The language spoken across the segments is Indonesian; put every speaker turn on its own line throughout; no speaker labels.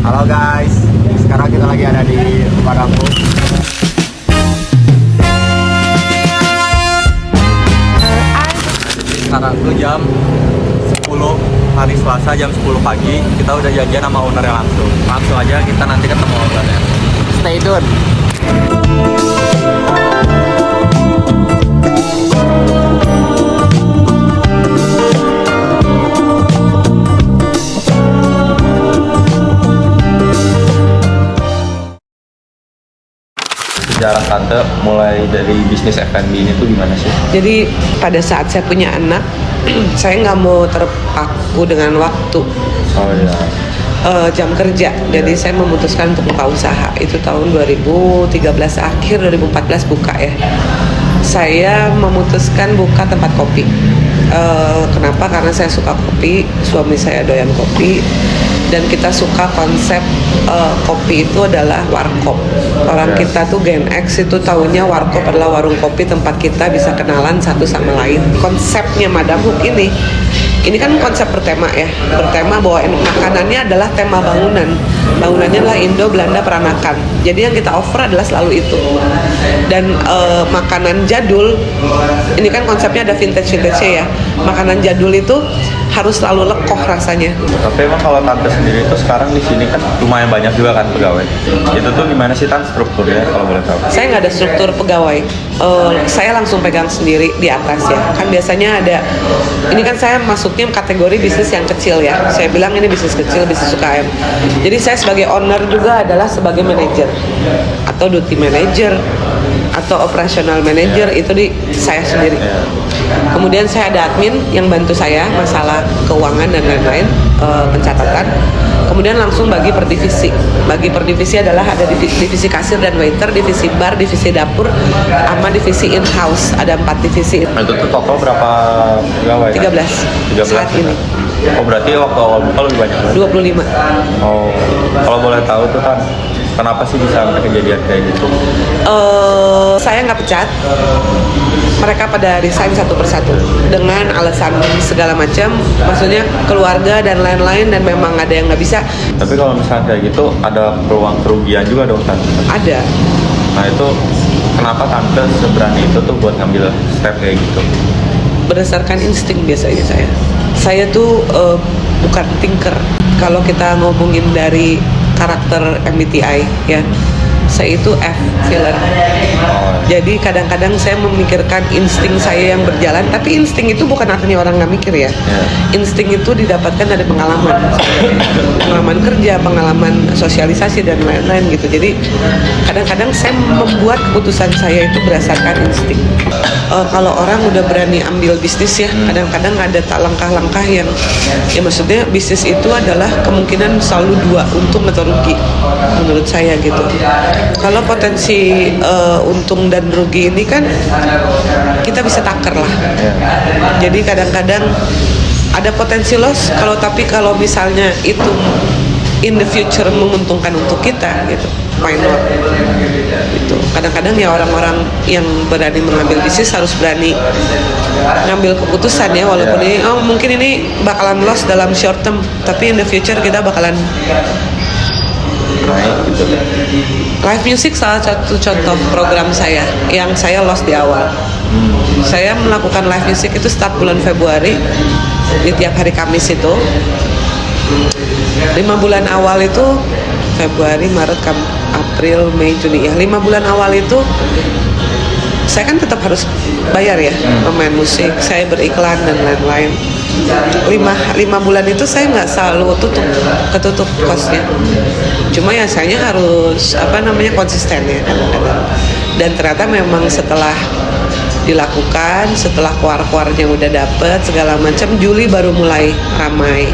Halo guys, sekarang kita lagi ada di rumah kampung. Sekarang tuh jam 10 hari Selasa jam 10 pagi. Kita udah janjian sama ownernya langsung. Langsung aja kita nanti ketemu ownernya. Stay tune. Sejarah tante mulai dari bisnis F&B ini tuh gimana sih?
Jadi pada saat saya punya anak, saya nggak mau terpaku dengan waktu
Oh iya.
jam kerja. Jadi saya memutuskan untuk buka usaha. Itu tahun 2013 akhir 2014 buka ya. Saya memutuskan buka tempat kopi. Kenapa? Karena saya suka kopi, suami saya doyan kopi, dan kita suka konsep kopi itu adalah warkop. Orang kita tuh Gen X itu tahunya warkop adalah warung kopi tempat kita bisa kenalan satu sama lain. Konsepnya Madam Hook ini kan konsep bertema ya, bertema bahwa makanannya adalah tema bangunan. Bangunannya adalah Indo, Belanda, Peranakan. Jadi yang kita offer adalah selalu itu. Dan makanan jadul, ini kan konsepnya ada vintage-vintage ya. Makanan jadul itu harus selalu lekoh rasanya.
Tapi emang kalau tante sendiri itu sekarang di sini kan lumayan banyak juga kan pegawai. Itu tuh gimana sih tante strukturnya kalau boleh tahu?
Saya nggak ada struktur pegawai. Saya langsung pegang sendiri di atas ya. Kan biasanya ada, ini kan saya masuknya kategori bisnis yang kecil ya. Saya bilang ini bisnis kecil, bisnis UKM. Jadi saya sebagai owner juga adalah sebagai manajer atau duty manager atau operational manager, itu di saya sendiri. Kemudian saya ada admin yang bantu saya masalah keuangan dan lain-lain, pencatatan. Kemudian langsung bagi per divisi. Bagi per divisi adalah ada divisi kasir dan waiter, divisi bar, divisi dapur, sama divisi in-house. Ada 4 divisi.
Itu tuh total berapa pegawai?
13 saat ini.
Oh berarti waktu awal buka lebih banyak kan?
25.
Oh, kalau boleh tahu tuh kan kenapa sih bisa sampai kejadian kayak gitu?
Saya nggak pecat. Mereka pada resign satu persatu dengan alasan segala macam, maksudnya keluarga dan lain-lain, dan memang ada yang nggak bisa.
Tapi kalau misalnya kayak gitu ada peluang kerugian juga dong tante?
Ada.
Nah itu kenapa tante seberani itu tuh buat ngambil step kayak gitu?
Berdasarkan insting biasanya saya. Saya tuh bukan thinker. Kalau kita ngomongin dari karakter MBTI ya, saya itu F, filler. Jadi kadang-kadang saya memikirkan insting saya yang berjalan, tapi insting itu bukan artinya orang nggak mikir ya. Insting itu didapatkan dari pengalaman kerja, pengalaman sosialisasi dan lain-lain gitu. Jadi kadang-kadang saya membuat keputusan saya itu berdasarkan insting. Kalau orang udah berani ambil bisnis ya, kadang-kadang ada langkah-langkah yang, ya maksudnya bisnis itu adalah kemungkinan selalu 2, untung atau rugi menurut saya gitu. Kalau potensi untung dan rugi ini kan kita bisa taker lah. Jadi kadang-kadang ada potensi loss, kalau misalnya itu in the future menguntungkan untuk kita gitu, why not? Gitu. Kadang-kadang ya orang-orang yang berani mengambil bisnis harus berani ngambil keputusan ya, walaupun ini mungkin ini bakalan loss dalam short term, tapi in the future kita bakalan
naik gitu.
Live music salah satu contoh program saya yang saya lost di awal. Saya melakukan live music itu start bulan Februari di tiap hari Kamis itu. 5 bulan awal itu Februari, Maret, April, Mei, Juni ya. 5 bulan awal itu saya kan tetap harus bayar ya, pemain musik, saya beriklan dan lain-lain. 5 bulan itu saya nggak selalu ketutup kosnya. Cuma ya saya harus konsisten ya kadang-kadang. Dan ternyata memang setelah dilakukan, setelah kuar-kuarnya udah dapet segala macam, Juli baru mulai ramai.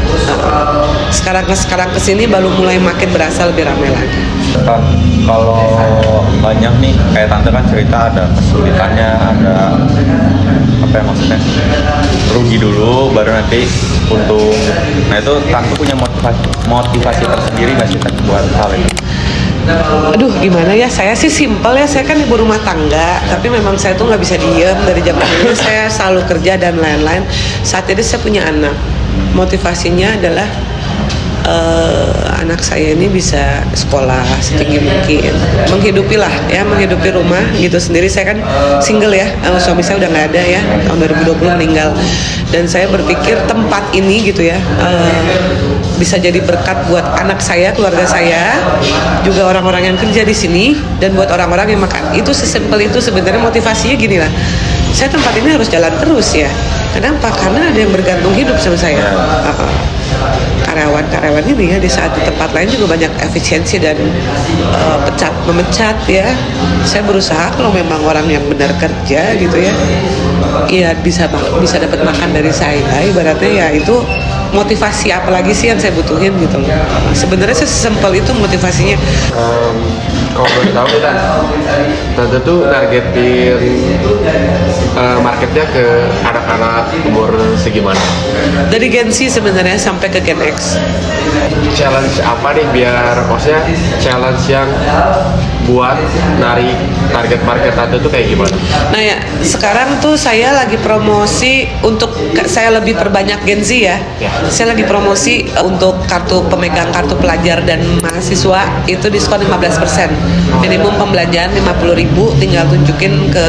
Sekarang kesini baru mulai makin berasa lebih ramai lagi.
Kan kalau banyak nih kayak tante kan cerita ada kesulitannya, ada apa ya maksudnya, rugi dulu baru nanti untung. Nah itu tante punya motivasi tersendiri nggak sih buat hal itu?
Aduh gimana ya, saya sih simpel ya, saya kan ibu rumah tangga, tapi memang saya tuh nggak bisa diem. Dari zaman dulu saya selalu kerja dan lain-lain. Saat ini saya punya anak, motivasinya adalah anak saya ini bisa sekolah setinggi mungkin, menghidupi rumah gitu sendiri. Saya kan single ya, suami saya udah nggak ada ya, tahun 2020 meninggal, dan saya berpikir tempat ini gitu ya bisa jadi berkat buat anak saya, keluarga saya, juga orang-orang yang kerja di sini, dan buat orang-orang yang makan. Itu sesimpel itu sebenarnya. Motivasinya gini lah, saya tempat ini harus jalan terus ya. Kenapa? Karena ada yang bergantung hidup sama saya. Karyawan-karyawan ini ya di saat di tempat lain juga banyak efisiensi dan memecat ya. Saya berusaha kalau memang orang yang benar kerja gitu ya, ya bisa dapat makan dari saya. Ibaratnya ya itu motivasi apalagi sih yang saya butuhin gitu loh. Sebenarnya sesimpel itu motivasinya.
Kalau boleh tahu nih Tante tuh targetin marketnya ke anak-anak umur segimana?
Dari Gen Z sebenarnya sampai ke Gen X.
Challenge apa nih biar maksudnya challenge yang buat narik target market Tante tuh kayak gimana?
Nah ya, sekarang tuh saya lagi promosi untuk saya lebih perbanyak Gen Z ya. Saya lagi promosi untuk pemegang kartu pelajar dan mahasiswa itu diskon 15%. Minimum pembelanjaan 50.000, tinggal tunjukin ke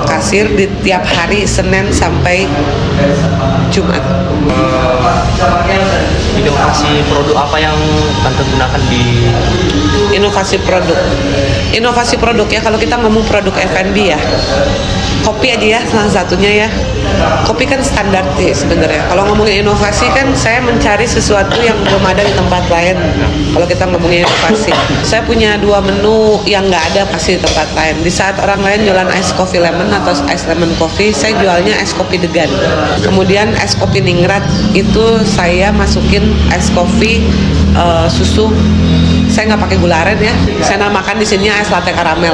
kasir di tiap hari Senin sampai Jumat.
Inovasi produk apa yang Tante gunakan di
Inovasi produk ya, kalau kita ngomong produk F&B ya, kopi aja ya salah satunya ya. Kopi kan standar sih sebenarnya. Kalau ngomongin inovasi kan saya mencari sesuatu yang belum ada di tempat lain. Kalau kita ngomongin inovasi, saya punya 2 menu yang nggak ada pasti di tempat lain. Di saat orang lain jualan ice coffee lemon atau ice lemon coffee, saya jualnya es kopi degan. Kemudian es kopi ningrat itu saya masukin es kopi susu. Saya nggak pakai gula aren ya. Saya namakan di sini es latte karamel.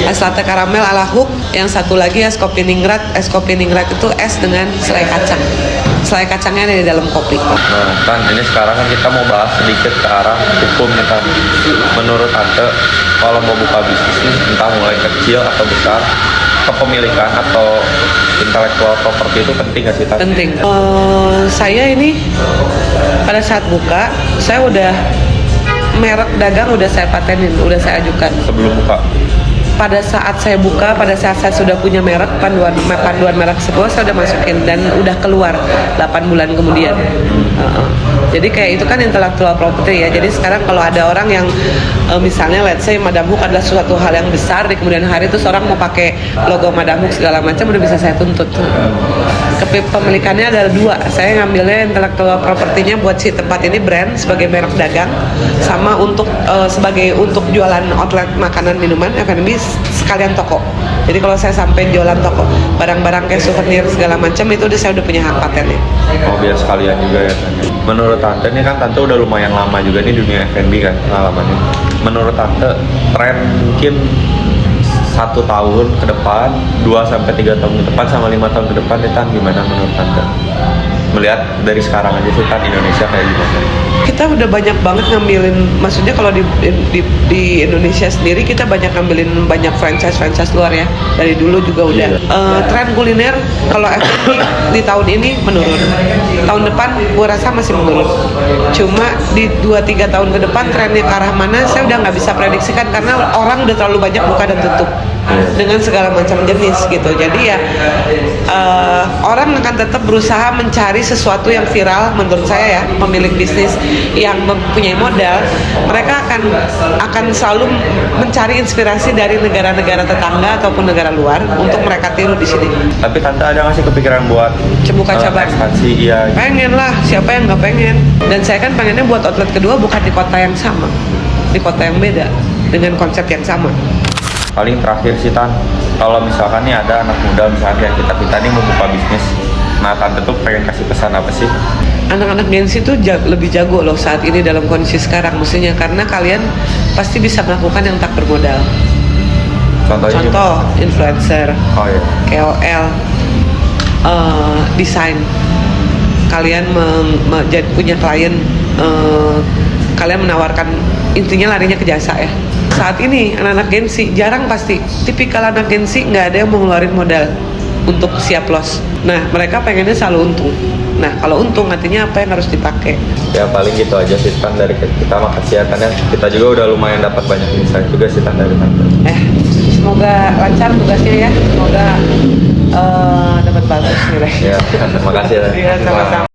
Es latte karamel ala Hook. Yang satu lagi es kopi ningrat. Es kopi ningrat itu es dengan selai kacang. Selai kacangnya ada di dalam kopi.
Nah, kan ini sekarang kan kita mau bahas sedikit ke arah hukum nih kan. Menurut Tante, kalau mau buka bisnis nih, entah mulai kecil atau besar, kepemilikan atau intellectual property itu penting nggak sih Tante?
Penting. Saya ini pada saat buka, saya udah merek dagang udah saya patenin, udah saya ajukan.
Sebelum buka?
Pada saat saya buka, pada saat saya sudah punya merek, panduan merek sebuah saya udah masukin dan udah keluar 8 bulan kemudian. Jadi kayak itu kan intellectual property ya. Jadi sekarang kalau ada orang yang misalnya let's say Madam Hook adalah suatu hal yang besar, di kemudian hari itu seorang mau pakai logo Madam Hook segala macam, udah bisa saya tuntut. Kepemilikannya ada 2. Saya ngambilnya intellectual property-nya buat si tempat ini brand sebagai merek dagang, sama untuk sebagai untuk jualan outlet makanan minuman F&B sekalian toko. Jadi kalau saya sampai jualan toko barang-barang kayak souvenir segala macam itu saya udah punya hak patennya.
Oh, biar sekalian juga ya Tante. Menurut Tante nih kan Tante udah lumayan lama juga nih dunia F&B kan pengalamannya. Menurut Tante tren mungkin 1 tahun ke depan, 2-3 tahun ke depan, sama 5 tahun ke depan nih Tan, gimana menurut Tante? Melihat dari sekarang aja sih Tan, Indonesia kayak gimana?
Kita udah banyak banget ngambilin, maksudnya kalau di Indonesia sendiri kita banyak ngambilin banyak franchise luar ya. Dari dulu juga udah. Tren kuliner kalau F&B di tahun ini menurun. Tahun depan gua rasa masih menurun. Cuma di 2-3 tahun ke depan trennya ke arah mana saya udah nggak bisa prediksikan karena orang udah terlalu banyak buka dan tutup dengan segala macam jenis gitu. Jadi ya orang akan tetap berusaha mencari sesuatu yang viral. Menurut saya ya, pemilik bisnis yang mempunyai modal, mereka akan selalu mencari inspirasi dari negara-negara tetangga ataupun negara luar untuk mereka tiru di sini.
Tapi Tante ada nggak sih kepikiran buat
buka cabang?
Ekspansi, iya.
Pengen lah, siapa yang nggak pengen? Dan saya kan pengennya buat outlet kedua bukan di kota yang sama, di kota yang beda dengan konsep yang sama.
Paling terakhir sih Tan, kalau misalkan nih ada anak muda misalnya kita nih mau buka bisnis, nah Tante tuh pengen kasih pesan apa sih?
Anak-anak Gen Z itu lebih jago loh saat ini dalam kondisi sekarang, mestinya karena kalian pasti bisa melakukan yang tak bermodal.
Contohnya
Contoh
gimana?
influencer,
Oh iya.
KOL, desain. Kalian punya klien, kalian menawarkan, intinya larinya ke jasa ya. Saat ini anak-anak Gen Z jarang, pasti tipikal anak Gen Z nggak ada yang mau ngeluarin modal untuk siap loss. Nah mereka pengennya selalu untung. Nah kalau untung artinya apa yang harus dipakai.
Ya paling gitu aja sih Tan dari kita, makasih ya Tan ya. Kita juga udah lumayan dapat banyak insight juga sih Tan dari Tante.
Semoga lancar tugasnya ya, semoga dapat bagus nilai.
Ya, makasih ya.
Iya, sama-sama.